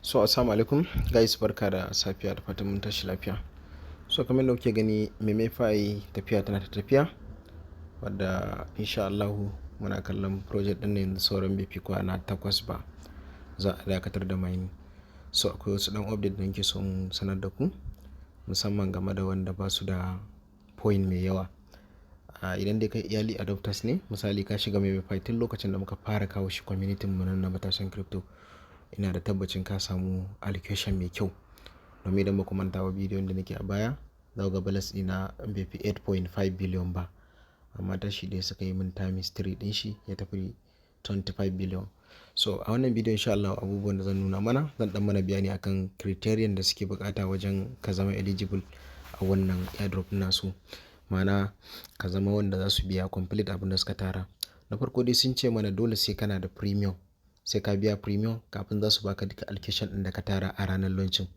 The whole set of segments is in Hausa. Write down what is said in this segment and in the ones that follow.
So assalamu alaikum guys, barka da safiya da fatan mun tashi lafiya. So kamar da kuke gani Memefi tafiya tana ta tafiya, wadda insha Allahu muna kallon project din yanzu sauran bai fi kwana 8 ba za a dakatar da mining. So akwai wasu dan update da nake son sanar da ku, musamman game da wanda ba su da point mai yawa. Idan dai kai early adopters ne, misali ka shiga Memefi tun lokacin da muka fara kawo shi community mu nan na matasan crypto, ina da tabbacin ka samu allocation mai kyau. Domin idan ba ku manta wa bidiyon da nake a baya, za ku ga balance ɗina bai fi 8.5 billion ba, amma tashi dai suka yi min times 3 din shi ya tafi 25 billion. So a wannan bidiyon insha Allah abubuwan da zan nuna mana, zan dan mana bayani akan criterion da suke bukata wajen ka zama eligible a wannan airdrop nasu. Ma'ana ka zama wanda za su biya complete abin da suka tara. Na farko dai sun ce mana dole sai kana da premium, sai ka biya premium kafin za su baka duka allocation din da ka tara a ranar launching.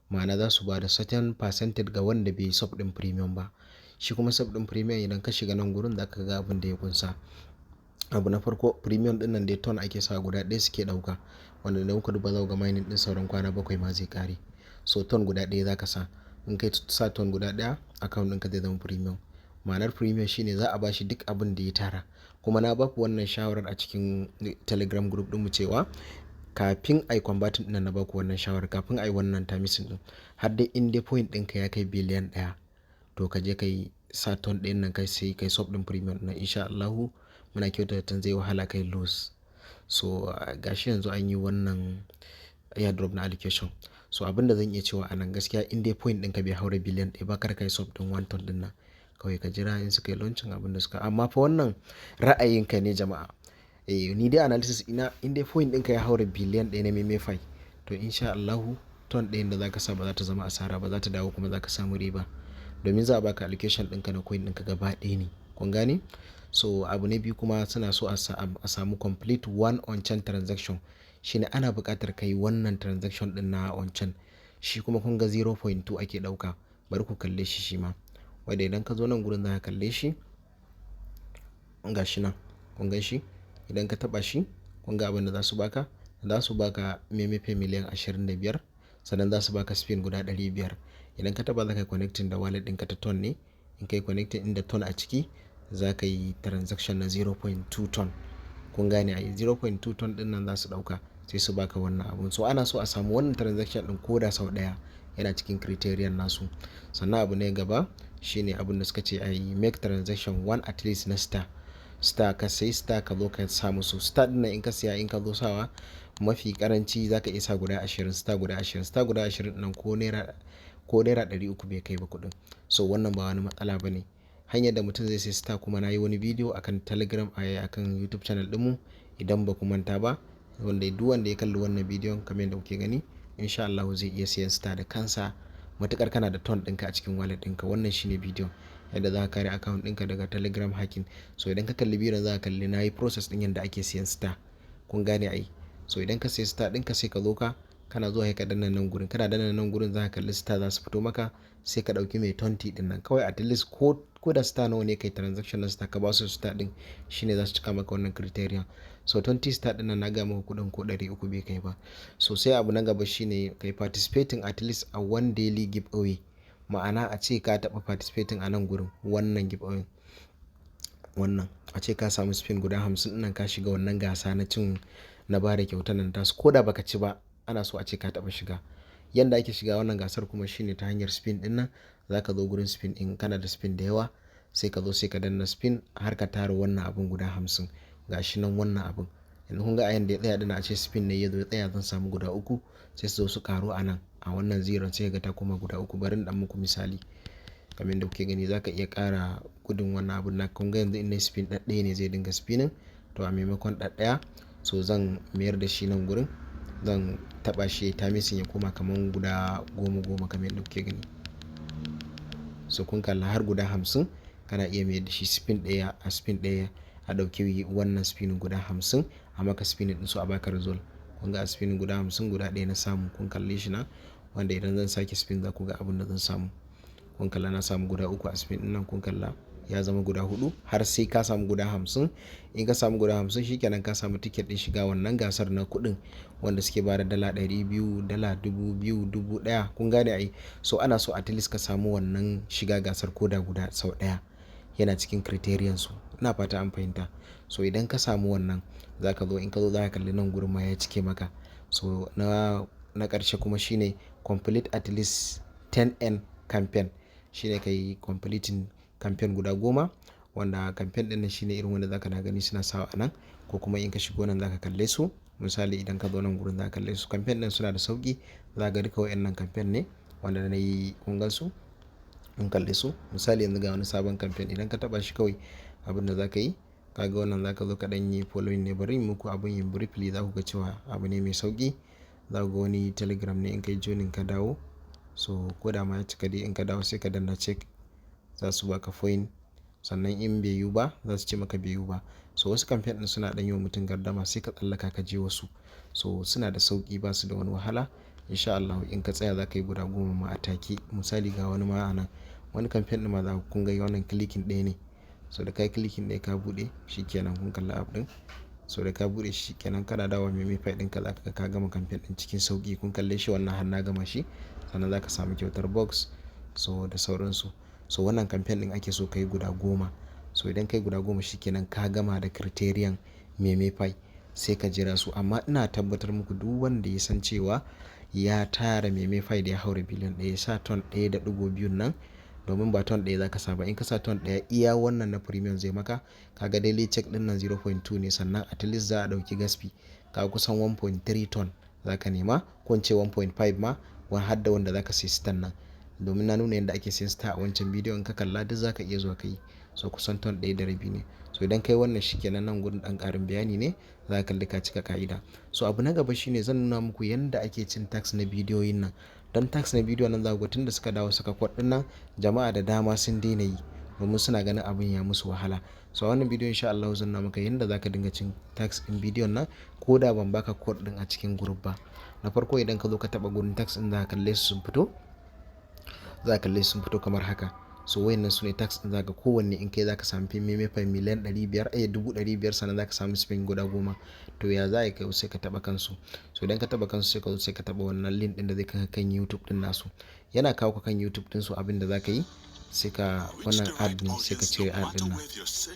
Ma'ana za su ba da certain percentage ga wanda bai sub din premium ba. Shi kuma sub din premium idan ka shiga nan gurin za ka ga abin da ya kunsa. Abu na farko, premium din nan dai ton ake sa guda ɗaya suke ɗauka, wanda idan kuka duba za ku ga mining din sauran kwana 7 ma zai kare. So ton guda ɗaya za ka sa, in kai sa ton guda ɗaya account ɗinka zai zama premium. Ma'anar premium shine za a bashi duk abin da ya tara. Kuma na baku wannan shawarar a cikin telegram group ɗinmu cewa kafin ai converting ɗin na baku wannan shawarar, kafin ai wannan tamisin ɗin, har dai in dai point ɗinka ya kai biliyan 1, to ka je kai sa ton ɗin nan kai sai kai sub ɗin premium na insha Allahu muna kyautata zai wahala kai lose. So gashi yanzu an yi wannan airdrop na allocation. So abinda zan iya cewa anan gaskiya in dai point ɗinka bai haura biliyan 1 ba, kar kai sub ɗin 1 ton ɗin nan. Kawai ka jira in suka yi launching abin da suka, amma fa wannan ra'ayinka ne jama'a. Ni dai analysis ina, in dai point ɗinka ya haura biliyan 1 na Memefi, to insha Allahu ton ɗayan da zaka sa ba za ta zama asara ba, za ta dawo kuma za ka samu riba. Domin za a baka allocation ɗinka na coin ɗinka gaba ɗaya ne, kun gane? So abu na biyu kuma suna so a samu complete one on chain transaction. Shine ana buƙatar kai wannan transaction ɗin na on chain. Shi kuma kun ga 0.2 ake ɗauka. Bari ku kalle shi shi ma. Wadda idan ka zo nan gurin za ka kalle shi, ga shi nan, kun gan shi? Idan ka taba shi, kun ga abin da za su baka Memefi miliyan 25, sannan za su baka spin guda 500. Idan ka taba za ka yi connecting da wallet ɗinka ta ton ne. In ka yi connecting inda ton a ciki, za ka yi transaction na 0.2 ton. Kun gane a 0.2 ton ɗin nan za su ɗauka sai su baka wannan abun. So ana so a samu wannan transaction ɗin koda sau ɗaya, yana cikin criterion nasu. Sannan abu ne gaba shine abin da suka ce a yi make transaction one at least na star ka sai star ka zo ka sa musu star din nan. In ka siya, in ka zo sawa mafi karanci za ka iya sa guda 20, star guda 20 nan ko naira 300 bai kai ba kudin. So wannan ba wani matsala ba ne. Hanyar da mutum zai sai star kuma na yi wani bidiyo akan telegram akan youtube channel dinmu, idan ba ku manta ba, wanda duk wanda ya kalli wannan bidiyon kamar yadda kuke gani, insha Allah zai iya siyan star da kansa, matukar kana da ton ɗinka a cikin wallet ɗinka. Wannan shine bidiyon yadda za ka kare account ɗinka daga telegram hacking. So idan ka kalli bidiyon za ka kalli na yi process ɗin yadda ake siyan star, kun gane ai. So idan ka siya star ɗinka sai ka zo kana zuwa ka danna nan gurin, kana danna nan gurin za ka kalli star za su fito maka, sai ka ɗauki mai 20 ɗin nan kawai. At least ko da star nawa ne kai transaction na star ka ba su star ɗin, shine za su cika maka wannan criterion. So 20 star ɗin nan na ga maka kudin ko 300 bai kai ba. So sai abu na gaba shine kai participating at least a one daily giveaway. Ma'ana a ce ka taɓa participating a nan gurin wannan giveaway, wannan a ce ka samu spin guda 50 nan, ka shiga wannan gasa na cin na bada kyautar nan tasu, ko da baka ci ba ana so a ce ka taɓa shiga. Yanda ake shiga wannan gasar kuma shine ta hanyar spin ɗin nan. Za ka zo gurin spin in kana da spin da yawa, sai ka zo sai ka danna spin har ka tara wannan abun guda 50. Ga shi nan wannan abun, yanzu kun ga a yanda ya tsaya dina, a ce spin ne ya zo ya tsaya zan samu guda 3, sai su zo su karu a nan a wannan zero, sai ga ta kuma guda 3. Bari in dan muku misali. Kamar yadda kuke gani za ka iya ƙara gudun wannan abun na, kun ga yanzu in na spin ɗaɗɗaya ne zai dinga spinning, to a maimakon ɗaɗɗaya so zan mayar da shi nan gurin, zan taba shi ta misin ya koma kamar guda 10 kamar yadda kuke gani. So kun kalla har guda 50 kana iya mayar da shi spin ɗaya a spin ɗaya, a ɗauki wannan spin guda 50 a maka spin ɗin su a baka result. Kun ga a spin guda 50 guda ɗaya na samu, kun kalle shi na, wanda idan zan sake spin za ku ga abin da zan samu. Kun kalla na samu guda 3 a spin ɗin nan, kun kalla ya zama guda 4 har sai ka samu guda 50. In ka samu guda 50 shikenan ka samu ticket din shiga wannan gasar na kuɗin wanda suke bada dala 200, dala 2000, 1000, kun gane ai. So ana so at least ka samu wannan shiga gasar koda guda sau ɗaya, yana cikin criterion su, ina fata an fahimta. So idan ka samu wannan zaka zo, in ka zo zaka kalli nan gurin ma ya cike maka. So na ƙarshe kuma shine complete at least 10n campaign, shine kai completing campaign guda 10, wanda campaign din nan shine irin wanda zaka na gani suna sawa anan, ko kuma in ka shigo nan zaka kalle su. Misali idan ka zo nan gurin zaka kalle su, campaign din suna da sauki, zaka ga duka wayannan campaign ne wanda nayi kun gan su, in kalle su. Misali yanzu ga wani sabon campaign, idan ka taba shi kawai abin da zaka yi, kaga wannan zaka zo ka dan yi following ne, bari muku abin yin briefly, za ku ga cewa abu ne mai sauki. Za ku ga wani telegram ne, in kai joining ka dawo, so ko da ma ya cika dai in ka dawo sai ka danna check, za su baka point. Sannan in bai yiwu ba za su ce maka bai yiwu ba. So wasu campaign din suna dan yi wa mutum gardama, sai ka tsallaka ka je wasu. So suna da sauki, ba su da wani wahala. Insha Allah in ka tsaya za ka yi guda 10 ma a take. Misali ga wani ma anan, wani campaign din ma za ku kun ga wannan clicking ɗaya ne. So da kai clicking ɗaya ka buɗe shikenan kun kalla app din. So da ka buɗe shi kenan kana dawo Memefi ɗinka za ka gama campaign din cikin sauki. Kun kalle shi wannan har na gama shi, sannan za ka samu kyautar box, so da sauransu. So wannan campaign din ake so ka yi guda 10. So idan kai guda 10 shikenan ka gama da criterion Memefi, sai ka jira su. Amma ina tabbatar muku duk wanda ya san cewa ya tara Memefi da ya haura biliyan 1 ya sa ton 1.2 nan, domin ba ton 1 zaka sa ba. In ka sa ton 1 iya wannan na premium zai maka, kaga daily check din nan 0.2 ne, sannan at least za a dauki gas fee ka kusan 1.3 ton zaka nema, ko in ce 1.5 ma, har da wanda zaka sai stan nan, domin na nuna yadda ake sayan star a wancan bidiyo, in ka kalla duk zaka iya zuwa kai. So kusan ton 1.5 ne. So idan kai wannan shikenan, nan gurin dan karin bayani ne, za ka kalli ka cika ka'ida. So abu na gaba shine zan nuna muku yadda ake cin tax na bidiyoyin nan. Don tax na bidiyo nan za ku ga tunda suka dawo saka code din nan, jama'a da dama sun daina yi domin suna ganin abin ya musu wahala. So a wannan bidiyo insha Allah zan nuna maka yadda zaka dinga cin tax din bidiyon nan, ko da ban baka code din a cikin group ba. Na farko idan ka zo ka taba gurin tax din, za ka kalle su sun fito, kamar haka. So wayannan su ne tax din, zaka kowanne in kai zaka samu Memefi miliyan 500, 500, sannan zaka samu spin guda 10. To ya za kai sai ka taba kansu. So idan ka taba kansu sai ka zo sai ka taba wannan link din da zai kai kan YouTube din nasu. Yana kawo ka kan YouTube din su, abin da zaka yi sai ka wannan ad ne, sai ka cire ad din nan.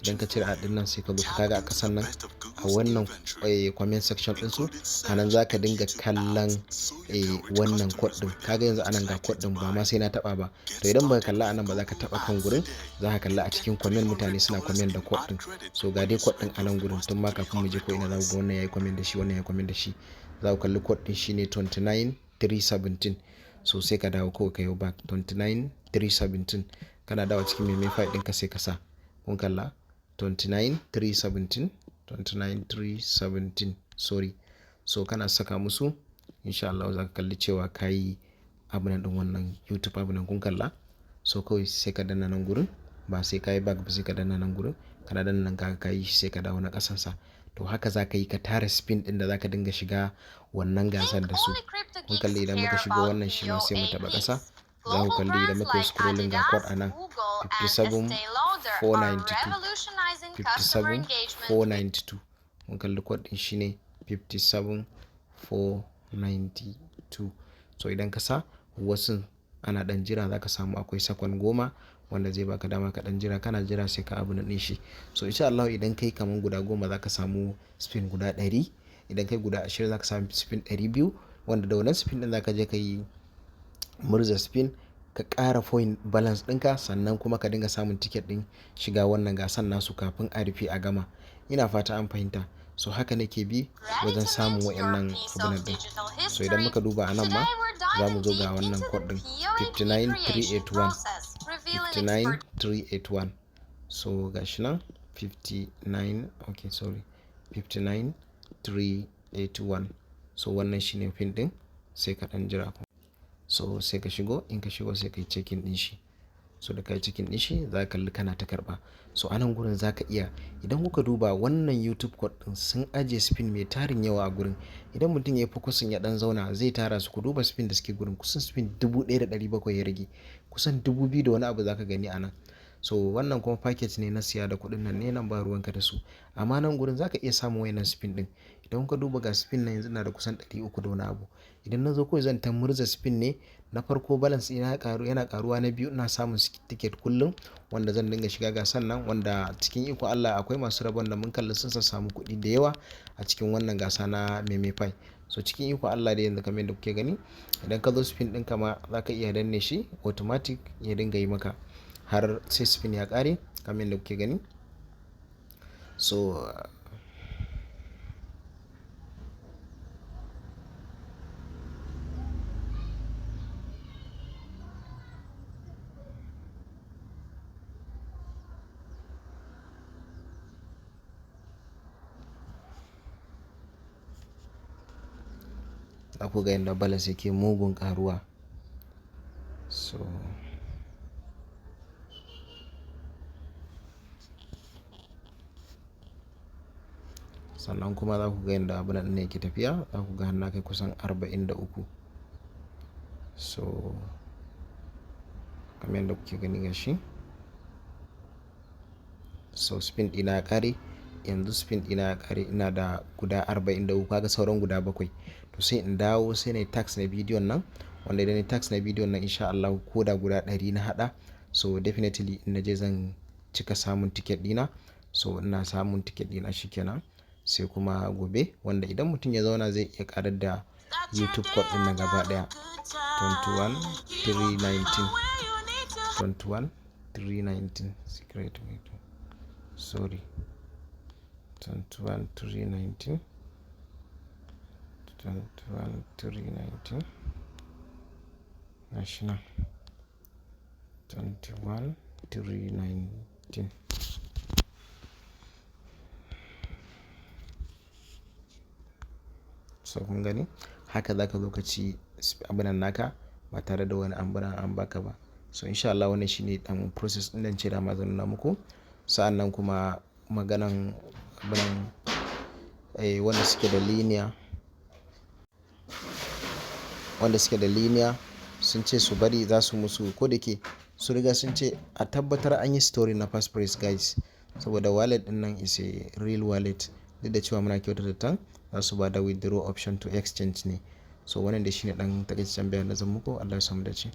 Idan ka cire ad din nan sai ka zo ka kaga a kasan nan a wannan comment section din su, anan zaka dinga kallon wannan code din. Kaga yanzu anan ga code din, ba ma sai na taba ba. To idan baka kalla anan ba, zaka taba kan gurin, zaka kalla a cikin comment mutane suna comment da code din. So ga dai code din anan gurin, tun ma kafin mu je ko ina za ku ga wannan yayi comment da shi, wannan yayi comment da shi. Za ku kalli code din shine 29317. So sai ka dawo kawai ka yi back 29317, kana dawo cikin Memefi ɗinka sai ka sa, kun kalla 29317, sorry. So kana saka musu, insha Allah za ka kalli cewa ka yi abunan din wannan YouTube abunan, kun kalla. So kawai sai ka danna nan gurin, ba sai ka yi back ba, sai ka danna nan gurin, kana danna nan ka yi shi sai ka dawo na ƙasansa. To haka za ka yi ka tara spin din da za ka dinga shiga wannan gasar da su. Kun kalli idan muka shigo wannan shi ma sai mu taba ƙasa, za ku kalli idan muka yi scrolling ga code a nan 57492. Kun kalli code din shi ne 57492. So idan ka sa wasu ana dan jira, za ka samu akwai sakon 10 wanda zai baka dama ka dan jira, kana jira sai ka abu din shi. So insha Allah idan kai kaman guda 10 za ka samu spin guda 100. Idan kai guda 20 za ka samu spin 200, wanda da wannan spin din za ka je ka yi murza spin, ka ƙara point balance ɗinka, sannan kuma ka dinga samun ticket ɗin shiga wannan gasan nasu kafin a rufe a gama. Ina fata an fahimta. So haka nake bi wajen samun wayannan abunan ɗin. So idan muka duba a nan ma, za mu zo ga wannan code ɗin 59381. So gashi nan 59381. So wannan shine pin ɗin, sai ka ɗan jira. So sai ka shigo, in ka shigo sai ka yi checking din shi. So da ka yi checking din shi, za ka kalli kana ta karba. So a nan gurin za ka iya, idan kuka duba wannan YouTube code din sun ajiye spin mai tarin yawa a gurin. Idan mutum ya yi focusin ya dan zauna, zai tara su. Ku duba spin da suke gurin, kusan spin 1700 ya rage, kusan 2000 da wani abu za ka gani a nan. So wannan kuma package ne na siya da kuɗin nan ne, nan ba ruwanka da su. Amma nan gurin zaka iya samun wayannan spin din. Idan ka duba ga spin nan yanzu na da kusan 300 da wani abu. Idan na zo kawai zan ta murza spin ne, na farko balance ina yana karuwa, na biyu ina samun ticket kullum wanda zan dinga shiga gasan nan, wanda cikin iko Allah akwai masu rabon da mun kalli sun samu kuɗi da yawa a cikin wannan gasa na Memefi. So cikin iko Allah da yanzu kamar yadda kuke gani, idan ka zo spin ɗin kama zaka iya danne shi automatic ya dinga yi maka har sai spin ya ƙare kamar yadda kuke gani. So za ku ga yadda balance yake mugun karuwa. So sannan kuma za ku ga yadda abin nan ne yake tafiya, za ku ga har na kai kusan 43. So kamar yadda kuke gani gashi, so spin ɗina ya ƙare yanzu, spin ɗina ya ƙare, ina da guda 43, kaga sauran guda 7. To sai in dawo sai na yi tax na bidiyon nan, wanda idan na tax na bidiyon nan insha Allah ko da guda 100 na hada, so definitely in naje zan cika samun ticket ɗina. So ina samun ticket ɗina shikenan, sai kuma gobe, wanda idan mutum ya zauna zai iya karar da YouTube code ɗin na gaba ɗaya 21319 21319 secret window, sorry 21319 21319 national 21319. So kun gani haka zaka zo ka ci abinan naka ba tare da wani an baka ba. So insha Allah wannan shine dan process din da ce da ma zan nuna muku. Sa'annan kuma maganan abinan wanda suke da linear sun ce su bari za su musu, ko da ke su riga sun ce a tabbatar an yi story na fast price guys, saboda wallet din nan is a real wallet, duk da cewa muna kyautata tan za su ba da withdraw option to exchange ne. So wannan da shine dan takaitaccen bayanin da zan muku. Allah ya samu dace.